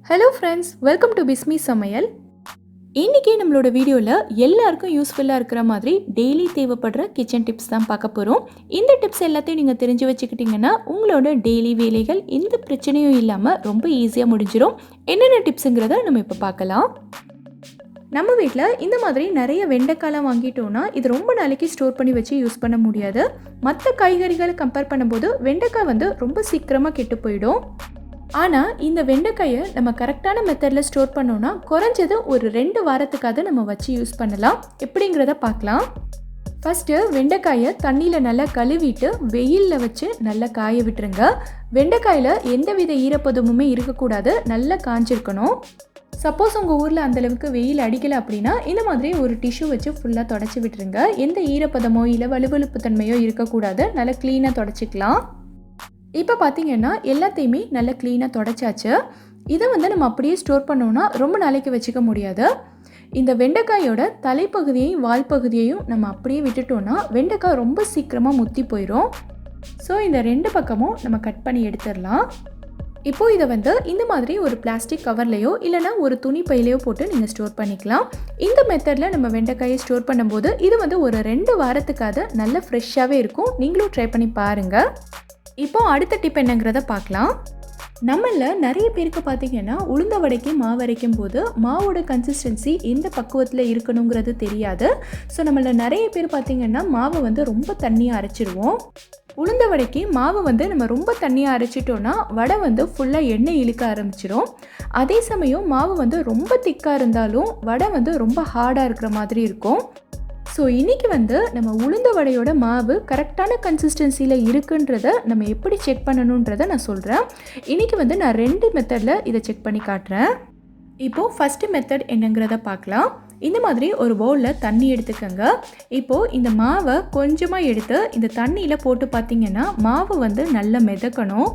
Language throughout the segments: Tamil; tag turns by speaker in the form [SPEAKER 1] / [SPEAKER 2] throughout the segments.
[SPEAKER 1] Hello friends, welcome to Bismi சமையல். இன்றைக்கி நம்மளோட வீடியோவில் எல்லாருக்கும் யூஸ்ஃபுல்லாக இருக்கிற மாதிரி டெய்லி தேவைப்படுற கிச்சன் டிப்ஸ் தான் பார்க்க போகிறோம். இந்த டிப்ஸ் எல்லாத்தையும் நீங்கள் தெரிஞ்சு வச்சுக்கிட்டிங்கன்னா உங்களோட டெய்லி வேலைகள் எந்த பிரச்சனையும் இல்லாமல் ரொம்ப ஈஸியாக முடிஞ்சிடும். என்னென்ன டிப்ஸுங்கிறத நம்ம இப்போ பார்க்கலாம். நம்ம வீட்டில் இந்த மாதிரி நிறைய வெண்டைக்காய்லாம் வாங்கிட்டோன்னா இது ரொம்ப நாளைக்கு ஸ்டோர் பண்ணி வச்சு யூஸ் பண்ண முடியாது. மற்ற காய்கறிகளை கம்பேர் பண்ணும்போது வெண்டைக்காய் ரொம்ப சீக்கிரமாக கெட்டு போயிடும். ஆனால் இந்த வெண்டைக்காயை நம்ம கரெக்டான மெத்தடில் ஸ்டோர் பண்ணோன்னா குறைஞ்சது ஒரு 2 வாரத்துக்காவது நம்ம வச்சு யூஸ் பண்ணலாம். எப்படிங்கிறத பார்க்கலாம். ஃபஸ்ட்டு வெண்டைக்காயை தண்ணியில் நல்லா கழுவிட்டு வெயிலில் வச்சு நல்லா காய விட்டுருங்க. வெண்டைக்காயில் எந்தவித ஈரப்பதமுமே இருக்கக்கூடாது, நல்லா காஞ்சிருக்கணும். சப்போஸ் உங்கள் ஊரில் அந்தளவுக்கு வெயில் அடிக்கலை அப்படின்னா இந்த மாதிரி ஒரு டிஷ்யூ வச்சு ஃபுல்லாக தொடச்சி விட்டுருங்க. எந்த ஈரப்பதமோ இல்லை வலுவலுப்பு தன்மையோ இருக்கக்கூடாது, நல்லா க்ளீனாக தொடச்சிக்கலாம். இப்போ பார்த்தீங்கன்னா எல்லாத்தையுமே நல்லா க்ளீனாக தொடச்சாச்சு. இதை நம்ம அப்படியே ஸ்டோர் பண்ணோன்னா ரொம்ப நாளைக்கு வச்சுக்க முடியாது. இந்த வெண்டைக்காயோட தலைப்பகுதியையும் வால் பகுதியையும் நம்ம அப்படியே விட்டுட்டோன்னா வெண்டைக்காய் ரொம்ப சீக்கிரமாக முத்தி போயிடும். ஸோ இந்த 2 பக்கமும் நம்ம கட் பண்ணி எடுத்துடலாம். இப்போது இதை இந்த மாதிரி ஒரு பிளாஸ்டிக் கவர்லேயோ இல்லைனா ஒரு துணி பையிலையோ போட்டு நீங்கள் ஸ்டோர் பண்ணிக்கலாம். இந்த மெத்தடில் நம்ம வெண்டைக்காயை ஸ்டோர் பண்ணும்போது இது ஒரு 2 வாரத்துக்காவது நல்ல ஃப்ரெஷ்ஷாகவே இருக்கும். நீங்களும் ட்ரை பண்ணி பாருங்கள். இப்போது அடுத்த டிப் என்னங்கிறத பார்க்கலாம். நம்மளில் நிறைய பேருக்கு பார்த்திங்கன்னா உளுந்த வடைக்கு மாவு அரைக்கும் போது மாவோட கன்சிஸ்டன்சி எந்த பக்குவத்தில் இருக்கணுங்கிறது தெரியாது. ஸோ நம்மளில் நிறைய பேர் பார்த்திங்கன்னா மாவை ரொம்ப தண்ணியாக அரைச்சிடுவோம். உளுந்த வடைக்கு மாவு நம்ம ரொம்ப தண்ணியாக அரைச்சிட்டோன்னா வடை ஃபுல்லாக எண்ணெய் இழுக்க ஆரம்பிச்சிடும். அதே சமயம் மாவு ரொம்ப திக்காக இருந்தாலும் வடை ரொம்ப ஹார்டாக இருக்கிற மாதிரி இருக்கும். ஸோ இன்றைக்கி நம்ம உளுந்த வடையோட மாவு கரெக்டான கன்சிஸ்டன்சியில் இருக்குன்றதை நம்ம எப்படி செக் பண்ணணுன்றதை நான் சொல்கிறேன். இன்றைக்கி நான் 2 மெத்தடில் இதை செக் பண்ணி காட்டுறேன். இப்போது ஃபஸ்ட்டு மெத்தட் என்னங்கிறத பார்க்கலாம். இந்த மாதிரி ஒரு பவுலில் தண்ணி எடுத்துக்கோங்க. இப்போது இந்த மாவை கொஞ்சமாக எடுத்து இந்த தண்ணியில் போட்டு பார்த்திங்கன்னா மாவு நல்லா மிதக்கணும்.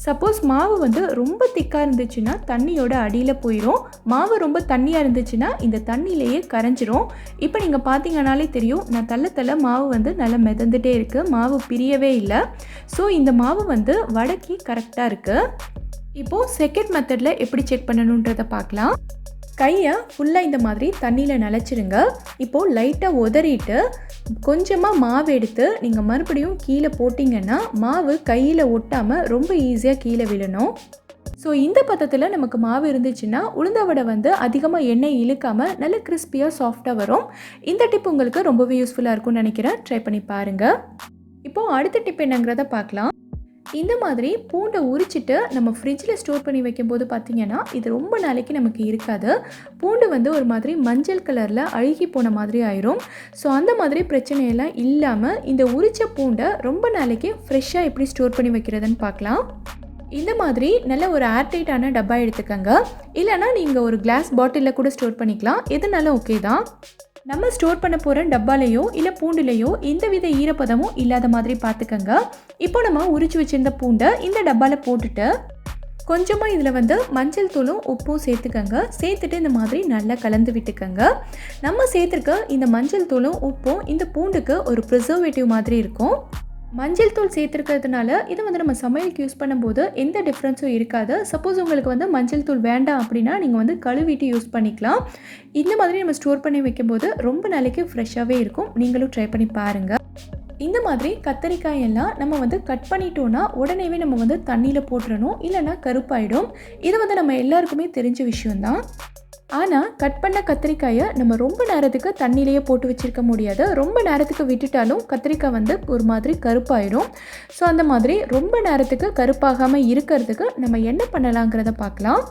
[SPEAKER 1] சப்போஸ் மாவு ரொம்ப திக்காக இருந்துச்சுன்னா தண்ணியோட அடியில் போயிடும். மாவு ரொம்ப தண்ணியாக இருந்துச்சுன்னா இந்த தண்ணியிலேயே கரைஞ்சிரும். இப்போ நீங்கள் பார்த்தீங்கன்னாலே தெரியும், நான் தள்ள மாவு நல்லா மிதந்துட்டே இருக்குது, மாவு பிரியவே இல்லை. ஸோ இந்த மாவு வடைக்கு கரெக்டாக இருக்குது. இப்போது செகண்ட் மெத்தடில் எப்படி செக் பண்ணணுன்றதை பார்க்கலாம். கையை ஃபுல்லாக இந்த மாதிரி தண்ணியில் நனைச்சிருங்க. இப்போது லைட்டாக உதறிட்டு கொஞ்சமாக மாவு எடுத்து நீங்கள் மறுபடியும் கீழே போட்டிங்கன்னா மாவு கையில் ஒட்டாமல் ரொம்ப ஈஸியாக கீழே விழணும். ஸோ இந்த பதத்தில் நமக்கு மாவு இருந்துச்சுன்னா உளுந்த வடை அதிகமாக எண்ணெய் இழுக்காமல் நல்ல கிறிஸ்பியாக சாஃப்டாக வரும். இந்த டிப் உங்களுக்கு ரொம்பவே யூஸ்ஃபுல்லாக இருக்கும்னு நினைக்கிறேன். ட்ரை பண்ணி பாருங்கள். இப்போது அடுத்த டிப் என்னங்கிறத பார்க்கலாம். இந்த மாதிரி பூண்டை உரிச்சிட்டு நம்ம ஃப்ரிட்ஜில் ஸ்டோர் பண்ணி வைக்கும்போது பார்த்திங்கன்னா இது ரொம்ப நாளைக்கு நமக்கு இருக்காது. பூண்டு ஒரு மாதிரி மஞ்சள் கலரில் அழுகி போன மாதிரி ஆயிரும். ஸோ அந்த மாதிரி பிரச்சனையெல்லாம் இல்லாமல் இந்த உரிச்ச பூண்டை ரொம்ப நாளைக்கு ஃப்ரெஷ்ஷாக எப்படி ஸ்டோர் பண்ணி வைக்கிறதுன்னு பார்க்கலாம். இந்த மாதிரி நல்ல ஒரு ஏர்டைட்டான டப்பா எடுத்துக்கோங்க. இல்லைனா நீங்கள் ஒரு கிளாஸ் பாட்டிலில் கூட ஸ்டோர் பண்ணிக்கலாம். எதுனாலும் ஓகே தான். நம்ம ஸ்டோர் பண்ண போகிற டப்பாலையோ இல்லை பூண்டுலையோ எந்தவித ஈரப்பதமும் இல்லாத மாதிரி பார்த்துக்கோங்க. இப்போ நம்ம உரிச்சு வச்சுருந்த பூண்டை இந்த டப்பாவில் போட்டுட்டு கொஞ்சமாக இதில் மஞ்சள் தூளும் உப்பும் சேர்த்துக்கோங்க. சேர்த்துட்டு இந்த மாதிரி நல்லா கலந்து விட்டுக்கோங்க. நம்ம சேர்த்துருக்க இந்த மஞ்சள் தூளும் உப்பும் இந்த பூண்டுக்கு ஒரு ப்ரிசர்வேட்டிவ் மாதிரி இருக்கும். மஞ்சள் தூள் சேர்த்துருக்கிறதுனால இதை நம்ம சமையலுக்கு யூஸ் பண்ணும்போது எந்த டிஃப்ரென்ஸும் இருக்காது. சப்போஸ் உங்களுக்கு மஞ்சள் தூள் வேண்டாம் அப்படின்னா நீங்கள் கழுவிட்டு யூஸ் பண்ணிக்கலாம். இந்த மாதிரி நம்ம ஸ்டோர் பண்ணி வைக்கும்போது ரொம்ப நாளைக்கு ஃப்ரெஷ்ஷாகவே இருக்கும். நீங்களும் ட்ரை பண்ணி பாருங்கள். இந்த மாதிரி கத்தரிக்காயெல்லாம் நம்ம கட் பண்ணிட்டோன்னா உடனேவே நம்ம தண்ணியில் போட்டுறணும், இல்லைனா கருப்பாயிடும். இது நம்ம எல்லாருக்குமே தெரிஞ்ச விஷயம்தான். ஆனால் கட் பண்ண கத்திரிக்காயை நம்ம ரொம்ப நேரத்துக்கு தண்ணியிலேயே போட்டு வச்சுருக்க முடியாது. ரொம்ப நேரத்துக்கு விட்டுட்டாலும் கத்திரிக்காய் ஒரு மாதிரி கருப்பாயிடும். ஸோ அந்த மாதிரி ரொம்ப நேரத்துக்கு கருப்பாகாமல் இருக்கிறதுக்கு நம்ம என்ன பண்ணலாங்கிறத பார்க்கலாம்.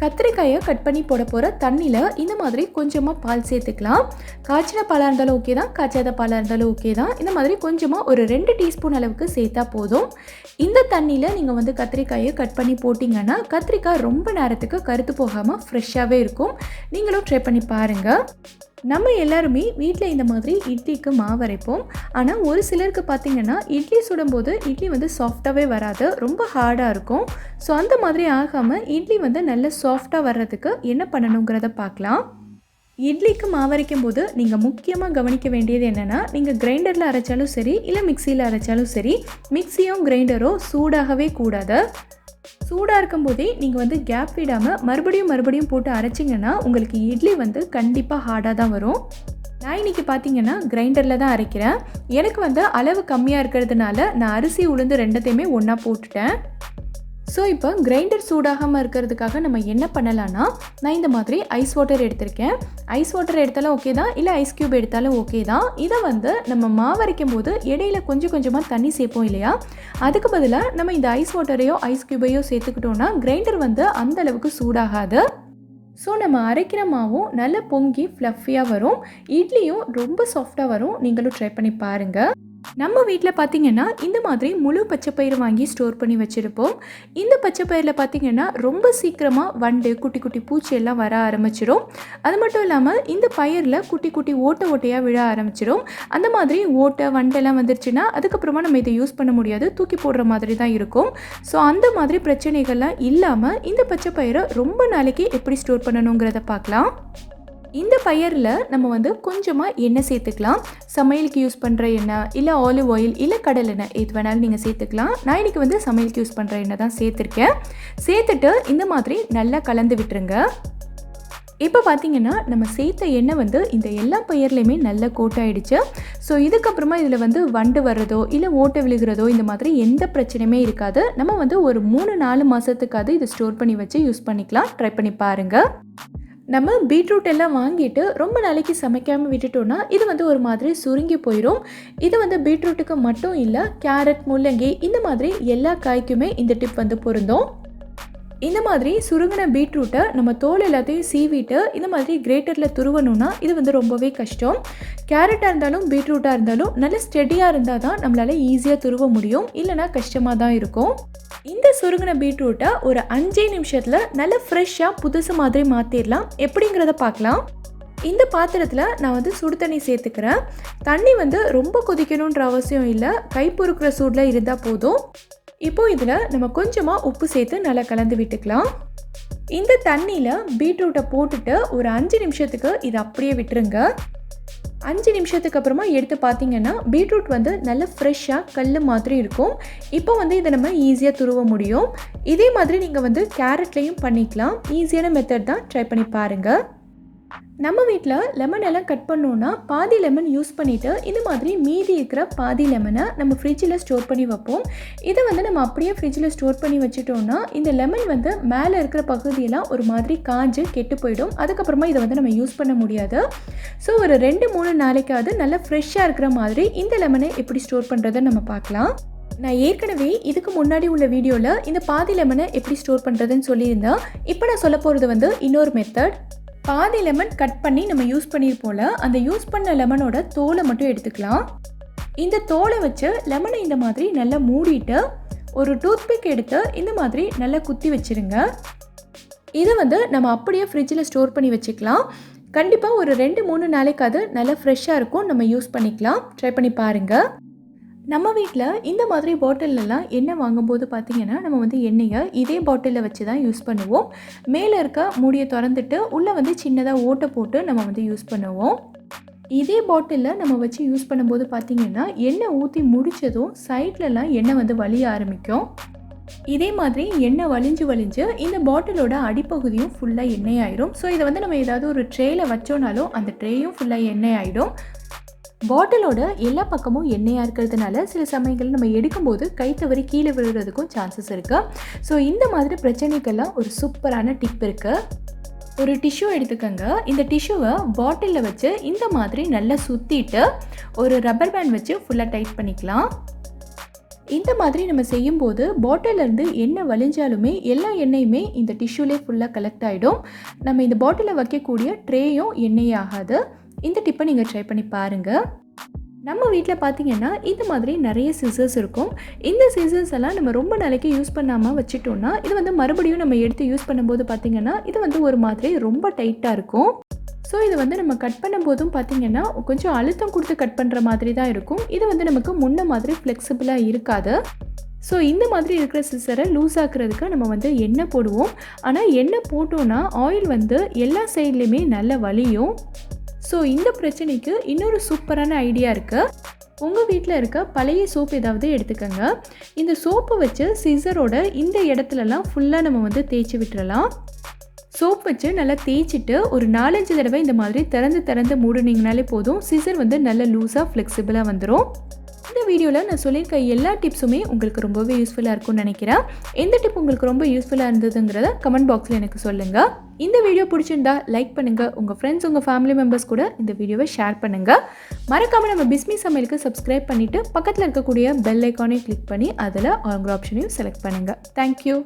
[SPEAKER 1] கத்திரிக்காயை கட் பண்ணி போட போகிற தண்ணியில் இந்த மாதிரி கொஞ்சமாக பால் சேர்த்துக்கலாம். காய்ச்சின பாலாக இருந்தாலும் ஓகே தான், காய்ச்சாத பாலாக இருந்தாலும் ஓகே தான். இந்த மாதிரி கொஞ்சமாக ஒரு 2 டீஸ்பூன் அளவுக்கு சேர்த்தா போதும். இந்த தண்ணியில் நீங்கள் கத்திரிக்காயை கட் பண்ணி போட்டிங்கன்னா கத்திரிக்காய் ரொம்ப நேரத்துக்கு கருத்து போகாமல் ஃப்ரெஷ்ஷாகவே இருக்கும். நீங்களும் ட்ரை பண்ணி பாருங்கள். நம்ம எல்லாருமே வீட்டில் இந்த மாதிரி இட்லிக்கு மாவு அரைப்போம். ஆனால் ஒரு சிலருக்கு பார்த்திங்கன்னா இட்லி சுடும்போது இட்லி சாஃப்டாகவே வராது, ரொம்ப ஹார்டாக இருக்கும். ஸோ அந்த மாதிரி ஆகாமல் இட்லி நல்ல சாஃப்டாக வர்றதுக்கு என்ன பண்ணணுங்கிறத பார்க்கலாம். இட்லிக்கு மாவு அரைக்கும் போது நீங்கள் முக்கியமாக கவனிக்க வேண்டியது என்னென்னா, நீங்கள் கிரைண்டரில் அரைச்சாலும் சரி இல்லை மிக்சியில் அரைச்சாலும் சரி, மிக்சியும் கிரைண்டரும் சூடாகவே கூடாது. சூடாக இருக்கும்போதே நீங்கள் வந்து கேப் விடாமல் மறுபடியும் போட்டு அரைச்சிங்கன்னா உங்களுக்கு இட்லி வந்து கண்டிப்பாக ஹார்டாக தான் வரும். நான் இன்றைக்கி பார்த்தீங்கன்னா கிரைண்டரில் தான் அரைக்கிறேன். எனக்கு வந்து அளவு கம்மியாக இருக்கிறதுனால நான் அரிசி உளுந்து ரெண்டத்தையுமே ஒன்றா போட்டுட்டேன். ஸோ இப்போ கிரைண்டர் சூடாகாமல் இருக்கிறதுக்காக நம்ம என்ன பண்ணலான்னா, நான் இந்த மாதிரி ஐஸ் வாட்டர் எடுத்திருக்கேன். ஐஸ் வாட்டர் எடுத்தாலும் ஓகே தான், இல்லை ஐஸ் க்யூப் எடுத்தாலும் ஓகே தான். இதை வந்து நம்ம மாவு அரைக்கும் போது இடையில கொஞ்சம் கொஞ்சமாக தண்ணி சேர்ப்போம் இல்லையா, அதுக்கு பதிலாக நம்ம இந்த ஐஸ் வாட்டரையோ ஐஸ் க்யூபையோ சேர்த்துக்கிட்டோன்னா கிரைண்டர் வந்து அந்த அளவுக்கு சூடாகாது. ஸோ நம்ம அரைக்கிற மாவும் நல்லா பொங்கி ஃப்ளஃபியாக வரும், இட்லியும் ரொம்ப சாஃப்டாக வரும். நீங்களும் ட்ரை பண்ணி பாருங்கள். நம்ம வீட்டில் பார்த்திங்கன்னா இந்த மாதிரி முழு பச்சைப்பயிறு வாங்கி ஸ்டோர் பண்ணி வச்சுருப்போம். இந்த பச்சைப்பயிரில் பார்த்திங்கன்னா ரொம்ப சீக்கிரமாக வண்டு குட்டி குட்டி பூச்சி எல்லாம் வர ஆரம்பிச்சிடும். அது மட்டும் இல்லாமல் இந்த பயிரில் குட்டி குட்டி ஓட்டையாக விழ ஆரம்பிச்சிடும். அந்த மாதிரி ஓட்டை வண்டெல்லாம் வந்துருச்சுன்னா அதுக்கப்புறமா நம்ம இதை யூஸ் பண்ண முடியாது, தூக்கி போடுற மாதிரி தான் இருக்கும். ஸோ அந்த மாதிரி பிரச்சனைகள்லாம் இல்லாமல் இந்த பச்சைப்பயிரை ரொம்ப நாளைக்கு எப்படி ஸ்டோர் பண்ணணுங்கிறத பார்க்கலாம். இந்த பயிரில் நம்ம வந்து கொஞ்சமாக எண்ணெய் சேர்த்துக்கலாம். சமையலுக்கு யூஸ் பண்ணுற எண்ணெய், இல்லை ஆலிவ் ஆயில், இல்லை கடலெண்ணெய் எது வேணாலும் நீங்கள் சேர்த்துக்கலாம். நான் இன்றைக்கி வந்து சமையலுக்கு யூஸ் பண்ணுற எண்ணெய் தான் சேர்த்துருக்கேன். சேர்த்துட்டு இந்த மாதிரி நல்லா கலந்து விட்டுருங்க. இப்போ பார்த்திங்கன்னா நம்ம சேர்த்த எண்ணெய் வந்து இந்த எல்லா பயிர்லையுமே நல்லா கோட்டாயிடுச்சு. ஸோ இதுக்கப்புறமா இதில் வந்து வண்டு வர்றதோ இல்லை ஓட்டை விழுகிறதோ இந்த மாதிரி எந்த பிரச்சனையுமே இருக்காது. நம்ம வந்து ஒரு 3-4 மாதத்துக்காவது இதை ஸ்டோர் பண்ணி வச்சு யூஸ் பண்ணிக்கலாம். ட்ரை பண்ணி பாருங்கள். நம்ம பீட்ரூட் எல்லாம் வாங்கிட்டு ரொம்ப நாளைக்கு சமைக்காமல் விட்டுட்டோன்னா இது வந்து ஒரு மாதிரி சுருங்கி போயிடும். இது வந்து பீட்ரூட்டுக்கு மட்டும் இல்லை, கேரட், முள்ளங்கி இந்த மாதிரி எல்லா காய்க்குமே இந்த டிப் வந்து பொருந்தும். இந்த மாதிரி சுருங்கின பீட்ரூட்டை நம்ம தோல் எல்லாத்தையும் சீவிட்டு இந்த மாதிரி கிரேட்டரில் துருவணும்னா இது வந்து ரொம்பவே கஷ்டம். கேரட்டாக இருந்தாலும் பீட்ரூட்டாக இருந்தாலும் நல்ல ஸ்டெடியாக இருந்தால் தான் நம்மளால் ஈஸியாக துருவ முடியும், இல்லைனா கஷ்டமாக தான் இருக்கும். இந்த சுருங்கின பீட்ரூட்டை ஒரு 5 நிமிஷத்தில் நல்ல ஃப்ரெஷ்ஷாக புதுசு மாதிரி மாற்றிடலாம். எப்படிங்கிறத பார்க்கலாம். இந்த பாத்திரத்தில் நான் வந்து சுடு தண்ணி சேர்த்துக்கிறேன். தண்ணி வந்து ரொம்ப கொதிக்கணுன்ற அவசியம் இல்லை, கை பொறுக்கிற சூடில் இருந்தால் போதும். இப்போது இதில் நம்ம கொஞ்சமாக உப்பு சேர்த்து நல்லா கலந்து விட்டுக்கலாம். இந்த தண்ணியில் பீட்ரூட்டை போட்டுட்டு ஒரு 5 நிமிஷத்துக்கு இதை அப்படியே விட்டுருங்க. 5 நிமிஷத்துக்கு அப்புறமா எடுத்து பார்த்தீங்கன்னா பீட்ரூட் வந்து நல்ல ஃப்ரெஷ்ஷாக கல் மாதிரி இருக்கும். இப்போ வந்து இதை நம்ம ஈஸியாக துருவ முடியும். இதே மாதிரி நீங்கள் வந்து கேரட்லேயும் பண்ணிக்கலாம். ஈஸியான மெத்தட் தான், ட்ரை பண்ணி பாருங்கள். நம்ம வீட்டில் லெமன் எல்லாம் கட் பண்ணோன்னா பாதி லெமன் யூஸ் பண்ணிவிட்டு இந்த மாதிரி மீதி இருக்கிற பாதி லெமனை நம்ம ஃப்ரிட்ஜில் ஸ்டோர் பண்ணி வைப்போம். இதை வந்து நம்ம அப்படியே ஃப்ரிட்ஜில் ஸ்டோர் பண்ணி வச்சுட்டோன்னா இந்த லெமன் வந்து மேலே இருக்கிற பகுதியெல்லாம் ஒரு மாதிரி காஞ்சு கெட்டு போயிடும். அதுக்கப்புறமா இதை வந்து நம்ம யூஸ் பண்ண முடியாது. ஸோ ஒரு 2-3 நாளைக்காவது நல்லா ஃப்ரெஷ்ஷாக இருக்கிற மாதிரி இந்த லெமனை எப்படி ஸ்டோர் பண்ணுறதை நம்ம பார்க்கலாம். நான் ஏற்கனவே இதுக்கு முன்னாடி உள்ள வீடியோவில் இந்த பாதி லெமனை எப்படி ஸ்டோர் பண்ணுறதுன்னு சொல்லியிருந்தேன். இப்போ நான் சொல்ல போகிறது வந்து இன்னொரு மெத்தட். பாதி லெமன் கட் பண்ணி நம்ம யூஸ் பண்ணியிருப்போம்ல, அந்த யூஸ் பண்ண லெமனோட தோலை மட்டும் எடுத்துக்கலாம். இந்த தோலை வச்சு லெமனை இந்த மாதிரி நல்லா மூடிட்டு ஒரு டூத்பிக் எடுத்து இந்த மாதிரி நல்லா குத்தி வச்சுருங்க. இதை வந்து நம்ம அப்படியே ஃப்ரிட்ஜில் ஸ்டோர் பண்ணி வச்சுக்கலாம். கண்டிப்பாக ஒரு 2-3 நாளைக்காவது நல்லா ஃப்ரெஷ்ஷாக இருக்கும், நம்ம யூஸ் பண்ணிக்கலாம். ட்ரை பண்ணி பாருங்கள். நம்ம வீட்டில் இந்த மாதிரி பாட்டிலெலாம் எண்ணெய் வாங்கும்போது பார்த்திங்கன்னா நம்ம வந்து எண்ணெயை இதே பாட்டிலில் வச்சு தான் யூஸ் பண்ணுவோம். மேலே இருக்க மூடியை திறந்துட்டு உள்ளே வந்து சின்னதாக ஓட்டை போட்டு நம்ம வந்து யூஸ் பண்ணுவோம். இதே பாட்டிலில் நம்ம வச்சு யூஸ் பண்ணும்போது பார்த்திங்கன்னா எண்ணெய் ஊற்றி முடித்ததும் சைட்லலாம் எண்ணெய் வந்து வலிய ஆரம்பிக்கும். இதே மாதிரி எண்ணெய் வலிஞ்சு இந்த பாட்டிலோட அடிப்பகுதியும் ஃபுல்லாக எண்ணெய் ஆயிடும். ஸோ இதை வந்து நம்ம ஏதாவது ஒரு ட்ரேயில் வச்சோனாலும் அந்த ட்ரேயும் ஃபுல்லாக எண்ணெய் ஆகிடும். பாட்டிலோட எல்லா பக்கமும் எண்ணெயாக இருக்கிறதுனால சில சமயங்கள் நம்ம எடுக்கும்போது கை தவறி கீழே விழுறதுக்கும் சான்சஸ் இருக்குது. ஸோ இந்த மாதிரி பிரச்சனைக்கெல்லாம் ஒரு சூப்பரான டிப் இருக்குது. ஒரு டிஷ்யூ எடுத்துக்கோங்க. இந்த டிஷ்யூவை பாட்டிலில் வச்சு இந்த மாதிரி நல்லா சுற்றிட்டு ஒரு ரப்பர் பேண்ட் வச்சு ஃபுல்லாக டைட் பண்ணிக்கலாம். இந்த மாதிரி நம்ம செய்யும்போது பாட்டிலேருந்து எண்ணெய் வலிஞ்சாலுமே எல்லா எண்ணெயுமே இந்த டிஷ்யூலே ஃபுல்லாக கலெக்ட் ஆகிடும். நம்ம இந்த பாட்டிலில் வைக்கக்கூடிய ட்ரேயும் எண்ணெய் ஆகாது. இந்த டிப்பை நீங்கள் ட்ரை பண்ணி பாருங்கள். நம்ம வீட்டில் பார்த்திங்கன்னா இந்த மாதிரி நிறைய சிசர்ஸ் இருக்கும். இந்த சிசர்ஸ் எல்லாம் நம்ம ரொம்ப நாளைக்கு யூஸ் பண்ணாமல் வச்சுட்டோன்னா இது வந்து மறுபடியும் நம்ம எடுத்து யூஸ் பண்ணும்போது பார்த்திங்கன்னா இது வந்து ஒரு மாதிரி ரொம்ப டைட்டாக இருக்கும். ஸோ இது வந்து நம்ம கட் பண்ணும்போதும் பார்த்திங்கன்னா கொஞ்சம் அழுத்தம் கொடுத்து கட் பண்ணுற மாதிரி தான் இருக்கும். இது வந்து நமக்கு முன்ன மாதிரி ஃப்ளெக்சிபிளாக இருக்காது. ஸோ இந்த மாதிரி இருக்கிற சிசரை லூஸ் ஆக்குறதுக்கு நம்ம வந்து எண்ணெய் போடுவோம். ஆனால் எண்ணெய் போட்டோன்னா ஆயில் வந்து எல்லா சைட்லேயுமே நல்ல வலியும். ஸோ இந்த பிரச்சனைக்கு இன்னொரு சூப்பரான ஐடியா இருக்குது. உங்கள் வீட்டில் இருக்க பழைய சோப் ஏதாவது எடுத்துக்கோங்க. இந்த சோப்பை வச்சு சிசரோட இந்த இடத்துலலாம் ஃபுல்லாக நம்ம வந்து தேய்ச்சி விட்டுறலாம். சோப் வச்சு நல்லா தேய்ச்சிட்டு ஒரு 4-5 தடவை இந்த மாதிரி திறந்து மூடினீங்கனாலே போதும். சிசர் வந்து நல்ல லூஸாக ஃப்ளெக்சிபிளாக வந்துடும். இந்த வீடியோவில் நான் சொல்லியிருக்க எல்லா டிப்ஸுமே உங்களுக்கு ரொம்பவே யூஸ்ஃபுல்லாக இருக்கும்னு நினைக்கிறேன். எந்த டிப் உங்களுக்கு ரொம்ப யூஸ்ஃபுல்லாக இருந்ததுங்கிறத கமெண்ட் பாக்ஸில் எனக்கு சொல்லுங்கள். இந்த வீடியோ பிடிச்சிருந்தா லைக் பண்ணுங்கள். உங்கள் ஃப்ரெண்ட்ஸ், உங்கள் ஃபேமிலி மெம்பர்ஸ் கூட இந்த வீடியோவை ஷேர் பண்ணுங்கள். மறக்காமல் நம்ம பிஸ்மி சமையலுக்கு சப்ஸ்கிரைப் பண்ணிவிட்டு பக்கத்தில் இருக்கக்கூடிய பெல் ஐக்கானை கிளிக் பண்ணி அதில் ஆல் ஆப்ஷனையும் செலக்ட் பண்ணுங்கள். தேங்க்யூ.